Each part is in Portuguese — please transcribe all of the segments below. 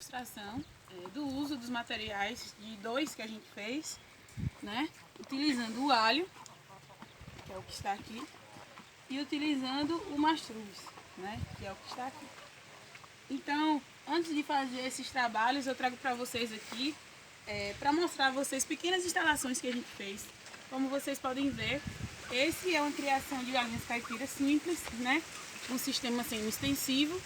Demonstração do uso dos materiais de dois que a gente fez, né? Utilizando o alho, que é o que está aqui, e utilizando o mastruz, né? Que é o que está aqui. Então, antes de fazer esses trabalhos, eu trago para vocês aqui, para mostrar a vocês pequenas instalações que a gente fez. Como vocês podem ver, esse é uma criação de galinhas caipiras simples, né? Um sistema semi-extensivo.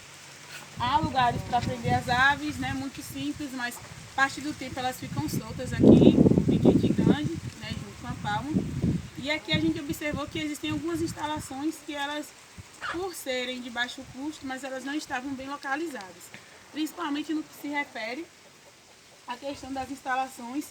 Há lugares para prender as aves, né? Muito simples, mas parte do tempo elas ficam soltas aqui, no piquete grande, né? Junto com a palma. E aqui a gente observou que existem algumas instalações que elas, por serem de baixo custo, mas elas não estavam bem localizadas. Principalmente no que se refere à questão das instalações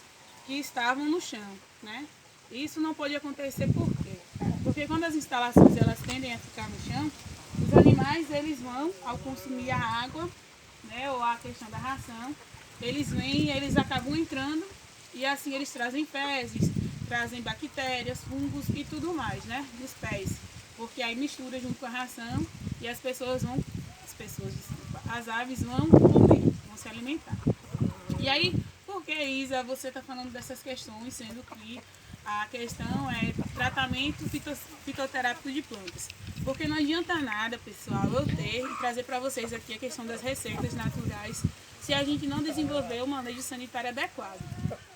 que estavam no chão, né? Isso não pode acontecer por quê? Porque quando as instalações elas tendem a ficar no chão, os animais eles vão, ao consumir a água, né, ou a questão da ração, eles vêm, eles acabam entrando e assim eles trazem fezes, trazem bactérias, fungos e tudo mais, né, nos pés. Porque aí mistura junto com a ração e as aves vão comer, vão se alimentar. E aí, por que, Isa, você está falando dessas questões, sendo que a questão é tratamento fitoterápico de plantas? Porque não adianta nada, pessoal, eu ter e trazer para vocês aqui a questão das receitas naturais se a gente não desenvolver o manejo sanitário adequado,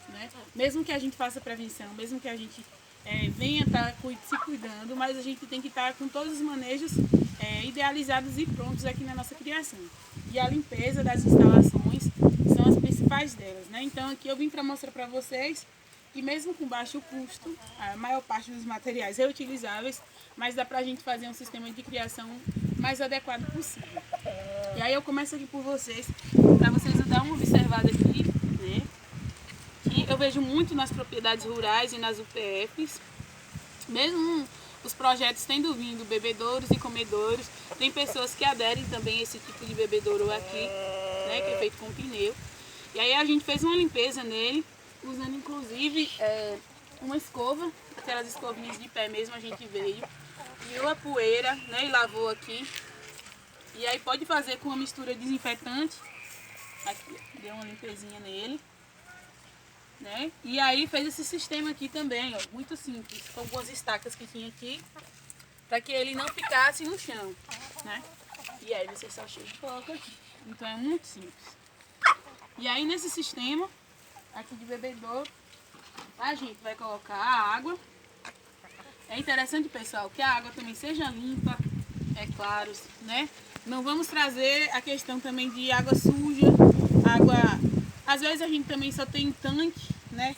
né? Mesmo que a gente faça prevenção, mesmo que a gente venha estar se cuidando, mas a gente tem que estar com todos os manejos idealizados e prontos aqui na nossa criação. E a limpeza das instalações são as principais delas, né? Então aqui eu vim para mostrar para vocês que mesmo com baixo custo, a maior parte dos materiais reutilizáveis, mas dá pra gente fazer um sistema de criação mais adequado possível. E aí eu começo aqui por vocês, para vocês dar uma observada aqui, né? Que eu vejo muito nas propriedades rurais e nas UPFs, mesmo os projetos tendo vindo bebedouros e comedouros, tem pessoas que aderem também a esse tipo de bebedouro aqui, né? Que é feito com pneu. E aí a gente fez uma limpeza nele, usando inclusive uma escova, aquelas escovinhas de pé mesmo, a gente veio, tirou a poeira, né, e lavou aqui. E aí pode fazer com uma mistura desinfetante, aqui, deu uma limpezinha nele, né? E aí fez esse sistema aqui também, ó, muito simples, com algumas estacas que tinha aqui, para que ele não ficasse no chão, né? E aí você só chega e coloca aqui. Então é muito simples. E aí nesse sistema aqui de bebedouro, a gente vai colocar a água. É interessante, pessoal, que a água também seja limpa, é claro, né? Não vamos trazer a questão também de água suja, água... Às vezes a gente também só tem tanque, né?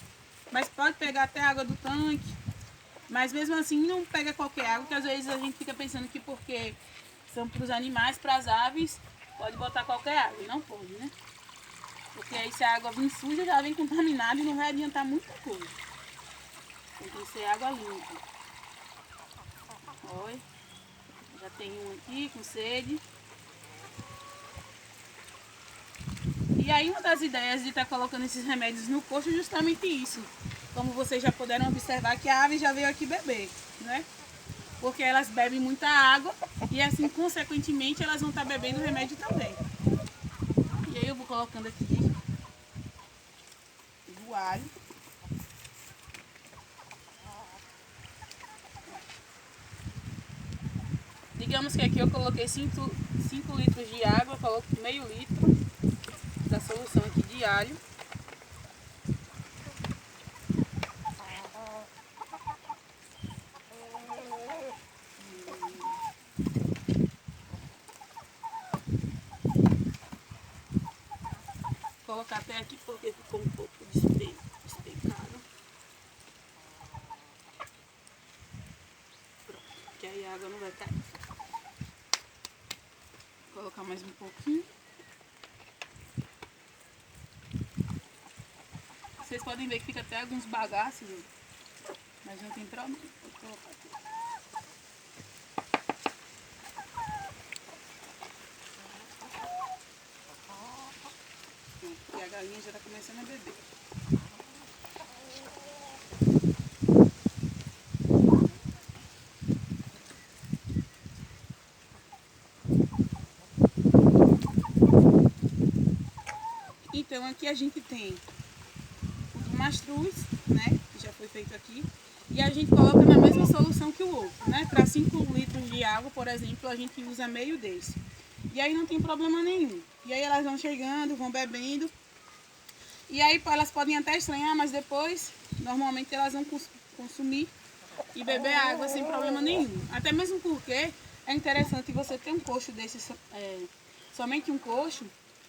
Mas pode pegar até a água do tanque. Mas mesmo assim não pega qualquer água, porque às vezes a gente fica pensando que porque são para os animais, para as aves, pode botar qualquer água. E não pode, né? Porque aí se a água vir suja, já vem contaminada e não vai adiantar muita coisa. Tem que ser água limpa. Olha, já tem um aqui com sede. E aí uma das ideias de estar colocando esses remédios no coxo é justamente isso. Como vocês já puderam observar que a ave já veio aqui beber, né? Porque elas bebem muita água e assim, consequentemente, elas vão estar bebendo remédio também. E aí eu vou colocando aqui o alho. Digamos que aqui eu coloquei 5 litros de água, eu coloco meio litro da solução aqui de alho. Vou colocar até aqui porque ficou um pouco despecado. Pronto, que aí a água não vai cair. Vou colocar mais um pouquinho. Vocês podem ver que fica até alguns bagaços, mas não tem problema. Vou colocar aqui. E a galinha já está começando a beber. Então aqui a gente tem o mastruz, né, que já foi feito aqui, e a gente coloca na mesma solução que o outro, né? Para 5 litros de água, por exemplo, a gente usa meio desse. E aí não tem problema nenhum. E aí elas vão chegando, vão bebendo. E aí elas podem até estranhar, mas depois, normalmente elas vão consumir e beber água sem problema nenhum. Até mesmo porque é interessante você ter um cocho desse, somente um cocho,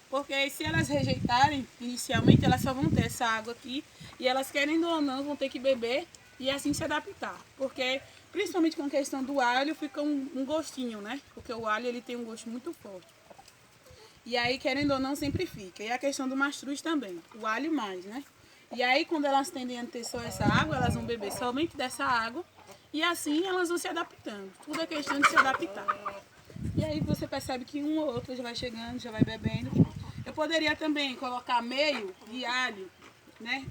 porque se elas rejeitarem inicialmente, elas só vão ter essa água aqui e elas, querendo ou não, vão ter que beber e assim se adaptar. Porque, principalmente com a questão do alho, fica um gostinho, né? Porque o alho ele tem um gosto muito forte. E aí, querendo ou não, sempre fica. E a questão do mastruz também, o alho mais, né? E aí, quando elas tendem a ter só essa água, elas vão beber somente dessa água e assim elas vão se adaptando. Tudo é questão de se adaptar. E aí você percebe que um ou outro já vai chegando, já vai bebendo. Eu poderia também colocar meio de alho, né?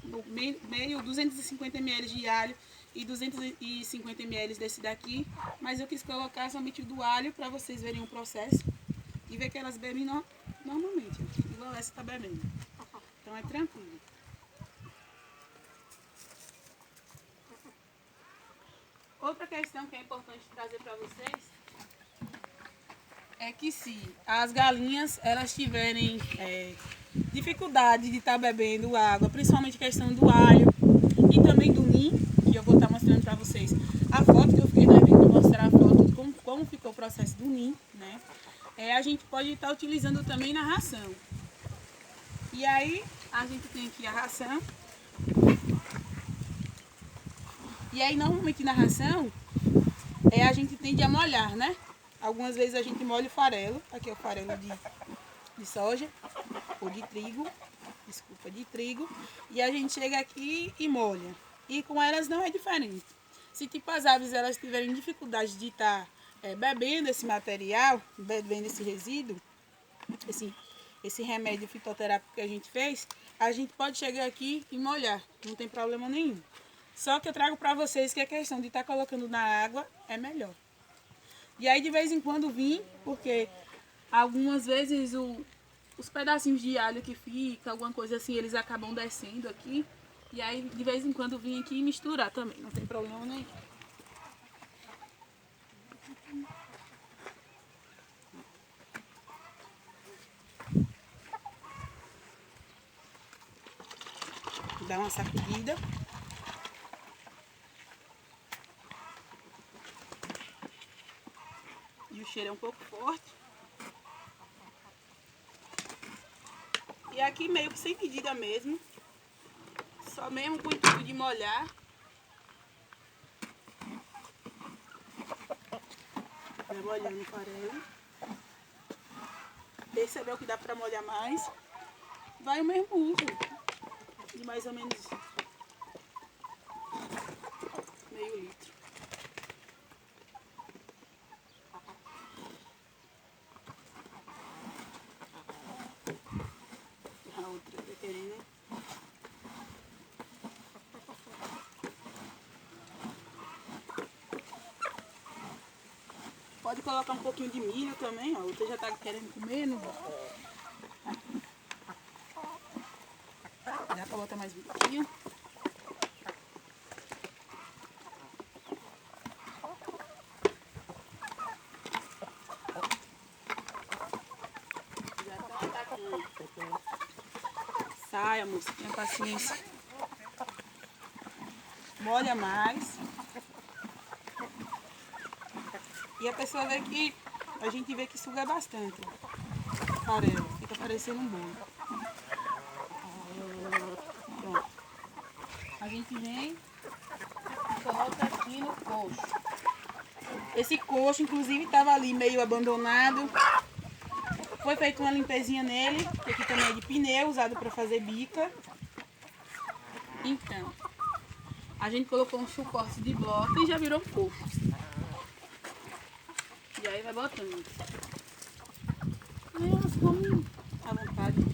Meio 250 ml de alho e 250 ml desse daqui, mas eu quis colocar somente do alho para vocês verem o processo e ver que elas bebem normalmente, igual essa está bebendo. Então é tranquilo. Outra questão que é importante trazer para vocês é que se as galinhas elas tiverem dificuldade de estar bebendo água, principalmente questão do alho e também do ninho, que eu vou estar mostrando para vocês a foto que eu fiquei devendo mostrar a foto de como ficou o processo do ninho, né? A gente pode estar utilizando também na ração. E aí a gente tem aqui a ração. E aí normalmente na ração a gente tende a molhar, né? Algumas vezes a gente molha o farelo. Aqui é o farelo de soja ou de trigo. Desculpa, de trigo. E a gente chega aqui e molha. E com elas não é diferente. Se tipo as aves elas tiverem dificuldade de estar bebendo esse material, bebendo esse resíduo, esse remédio fitoterápico que a gente fez, a gente pode chegar aqui e molhar, não tem problema nenhum. Só que eu trago para vocês que a questão de estar colocando na água é melhor. E aí de vez em quando vim, porque algumas vezes os pedacinhos de alho que fica, alguma coisa assim, eles acabam descendo aqui. E aí de vez em quando vim aqui e misturar também, não tem problema nenhum. Dá uma sacudida. E o cheiro é um pouco forte. E aqui meio que sem medida mesmo. Só mesmo com o intuito de molhar. Vai molhando o farelo. Percebeu que dá para molhar mais. Vai o mesmo uso. De mais ou menos meio litro. A outra querendo. Pode colocar um pouquinho de milho também, ó. Outra já tá querendo comer, não? Dá pra botar mais um pouquinho. Já tá atacando. Saia, moça, tenha paciência. Molha mais. E a pessoa vê que, a gente vê que suga bastante. Farelo, fica parecendo um bolo. Pronto. A gente vem e coloca aqui no coxo. Esse coxo, inclusive, estava ali meio abandonado. Foi feita uma limpezinha nele, que aqui também é de pneu, usado para fazer bica. Então, a gente colocou um suporte de bloco e já virou um coxo. E aí vai botando. Aí elas comem à vontade.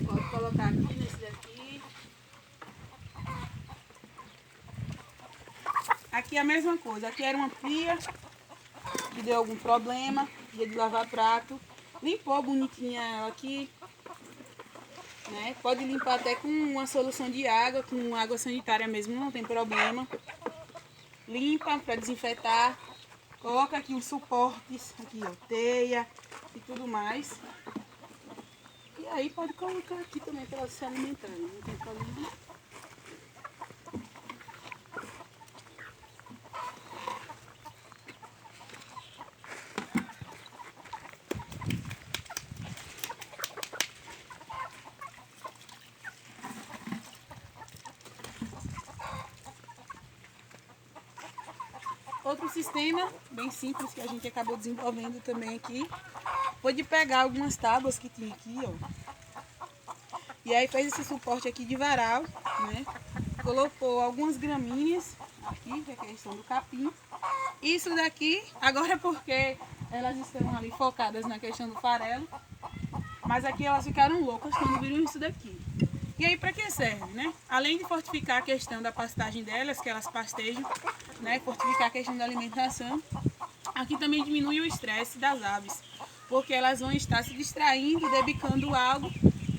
Pode colocar aqui nesse daqui. aqui a mesma coisa. Aqui era uma pia que deu algum problema, dia de lavar prato. Limpou bonitinha ela aqui, né? Pode limpar até com uma solução de água, com água sanitária mesmo, não tem problema. Limpa para desinfetar. Coloca aqui uns suportes, aqui ó, teia e tudo mais. E aí pode colocar aqui também para elas se alimentarem, não tem problema. Outro sistema bem simples que a gente acabou desenvolvendo também aqui foi de pegar algumas tábuas que tinha aqui, ó. E aí fez esse suporte aqui de varal, né? Colocou algumas graminhas aqui, que é a questão do capim. Isso daqui, agora porque elas estão ali focadas na questão do farelo, mas aqui elas ficaram loucas quando viram isso daqui. E aí para que serve, né? Além de fortificar a questão da pastagem delas, que elas pastejam, né? Fortificar a questão da alimentação, aqui também diminui o estresse das aves, porque elas vão estar se distraindo, debicando algo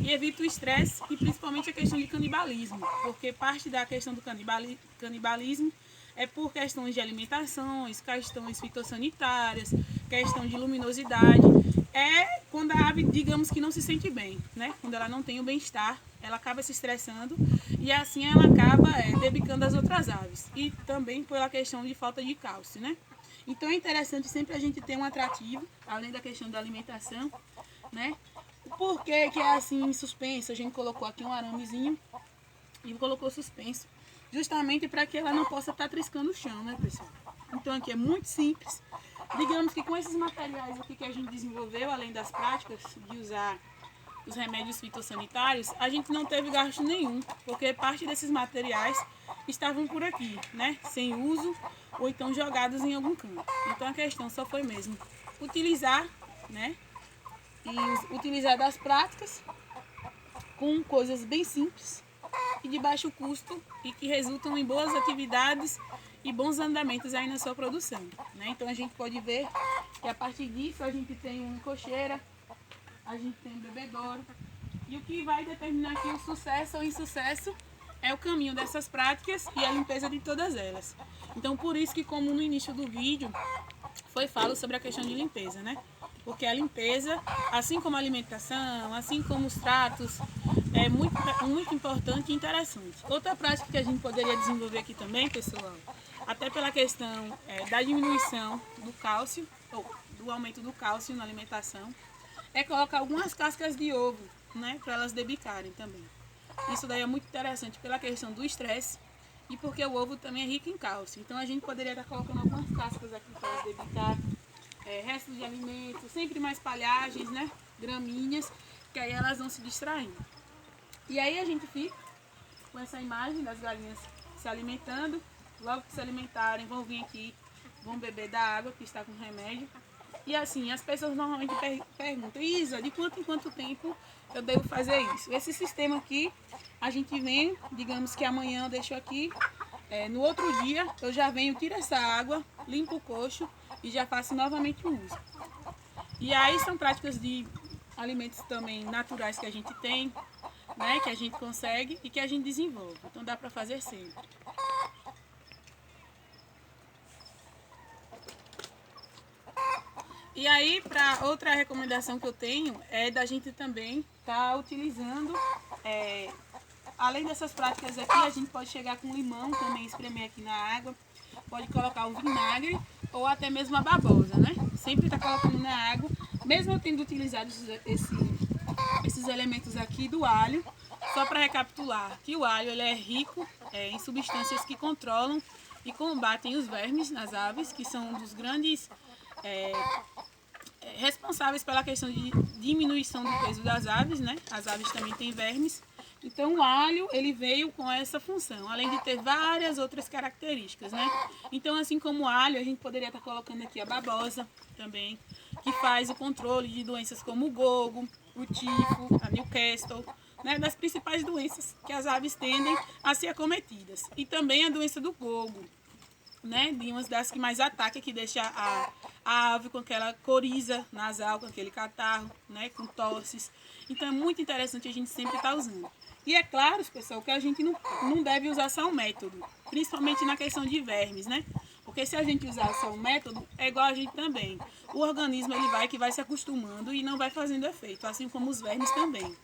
e evita o estresse e principalmente a questão de canibalismo, porque parte da questão do canibalismo é por questões de alimentações, questões fitossanitárias, questão de luminosidade. É quando a ave, digamos que não se sente bem, né? Quando ela não tem o bem-estar, ela acaba se estressando e assim ela acaba debicando as outras aves. E também pela questão de falta de cálcio, né? Então é interessante sempre a gente ter um atrativo, além da questão da alimentação, né? Por que que é assim suspenso? A gente colocou aqui um aramezinho e colocou suspenso, justamente para que ela não possa estar triscando o chão, né, pessoal? Então aqui é muito simples. Digamos que com esses materiais aqui que a gente desenvolveu, além das práticas de usar os remédios fitossanitários, a gente não teve gasto nenhum, porque parte desses materiais estavam por aqui, né, sem uso ou então jogados em algum canto. Então a questão só foi mesmo utilizar, né, e utilizar das práticas com coisas bem simples e de baixo custo e que resultam em boas atividades e bons andamentos aí na sua produção, né? Então a gente pode ver que a partir disso a gente tem uma cocheira, a gente tem um bebedouro e o que vai determinar aqui o sucesso ou insucesso é o caminho dessas práticas e a limpeza de todas elas. Então por isso que, como no início do vídeo falo sobre a questão de limpeza, né? Porque a limpeza, assim como a alimentação, assim como os tratos, é muito importante e interessante. Outra prática que a gente poderia desenvolver aqui também, pessoal, até pela questão da diminuição do cálcio, ou do aumento do cálcio na alimentação, é colocar algumas cascas de ovo, né, para elas debicarem também. Isso daí é muito interessante pela questão do estresse e porque o ovo também é rico em cálcio. Então a gente poderia estar colocando algumas cascas aqui para elas debicarem. Restos de alimentos, sempre mais palhagens, né? Graminhas, que aí elas vão se distraindo. E aí a gente fica com essa imagem das galinhas se alimentando. Logo que se alimentarem, vão vir aqui, vão beber da água que está com remédio. E assim, as pessoas normalmente perguntam: Isa, de quanto em quanto tempo eu devo fazer isso? Esse sistema aqui, a gente vem, digamos que amanhã eu deixo aqui, no outro dia eu já venho, tiro essa água, limpo o coxo e já faço novamente o uso. E aí são práticas de alimentos também naturais que a gente tem, né, que a gente consegue e que a gente desenvolve. Então dá para fazer sempre. E aí, para outra recomendação que eu tenho é da gente também estar utilizando, além dessas práticas aqui, a gente pode chegar com limão também, espremer aqui na água, pode colocar o vinagre ou até mesmo a babosa, né? Sempre está colocando na água, mesmo eu tendo utilizado esses elementos aqui do alho, só para recapitular que o alho ele é rico em substâncias que controlam e combatem os vermes nas aves, que são um dos grandes responsáveis pela questão de diminuição do peso das aves, né? As aves também têm vermes. Então o alho ele veio com essa função, além de ter várias outras características, né? Então assim como o alho, a gente poderia estar colocando aqui a babosa também, que faz o controle de doenças como o gogo, o tifo, a Newcastle, né? Das principais doenças que as aves tendem a ser acometidas. E também a doença do gogo. né, de umas das que mais ataca, que deixa a ave com aquela coriza nasal, com aquele catarro, né, com tosses. Então é muito interessante a gente sempre estar usando. E é claro, pessoal, que a gente não deve usar só um método, principalmente na questão de vermes, né? Porque se a gente usar só um método, é igual a gente também. O organismo ele vai se acostumando e não vai fazendo efeito, assim como os vermes também.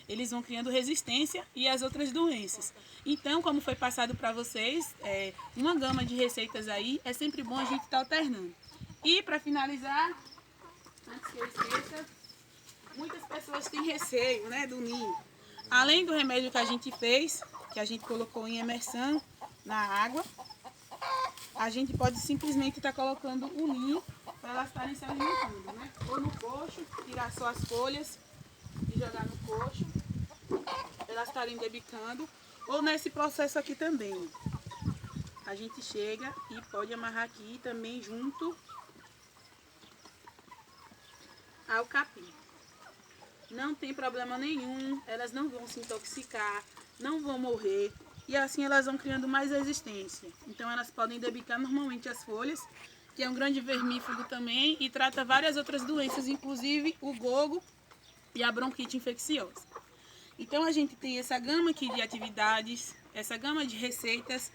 Eles vão criando resistência e as outras doenças. Então, como foi passado para vocês, uma gama de receitas aí, é sempre bom a gente estar alternando. E para finalizar, antes que eu esqueça, muitas pessoas têm receio, né, do ninho. Além do remédio que a gente fez, que a gente colocou em imersão na água, a gente pode simplesmente estar colocando o ninho para elas estarem se alimentando, né? Ou no coxo, tirar só as folhas e jogar no coxo, elas estarem debicando, ou nesse processo aqui também. A gente chega e pode amarrar aqui também junto ao capim. Não tem problema nenhum, elas não vão se intoxicar, não vão morrer e assim elas vão criando mais resistência. Então elas podem debicar normalmente as folhas, que é um grande vermífugo também e trata várias outras doenças, inclusive o gogo e a bronquite infecciosa. Então a gente tem essa gama aqui de atividades, essa gama de receitas,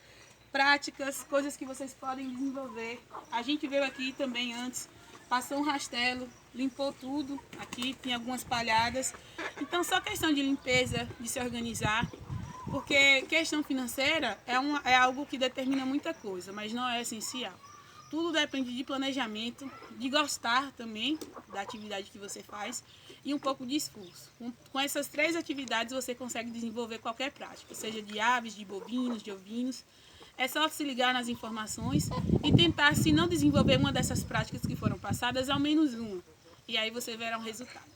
práticas, coisas que vocês podem desenvolver. A gente veio aqui também antes, passou um rastelo, limpou tudo, aqui tem algumas palhadas. Então só questão de limpeza, de se organizar, porque questão financeira é algo que determina muita coisa, mas não é essencial. Tudo depende de planejamento, de gostar também da atividade que você faz e um pouco de esforço. Com essas 3 atividades você consegue desenvolver qualquer prática, seja de aves, de bovinos, de ovinos. É só se ligar nas informações e tentar, se não desenvolver uma dessas práticas que foram passadas, ao menos uma. E aí você verá um resultado.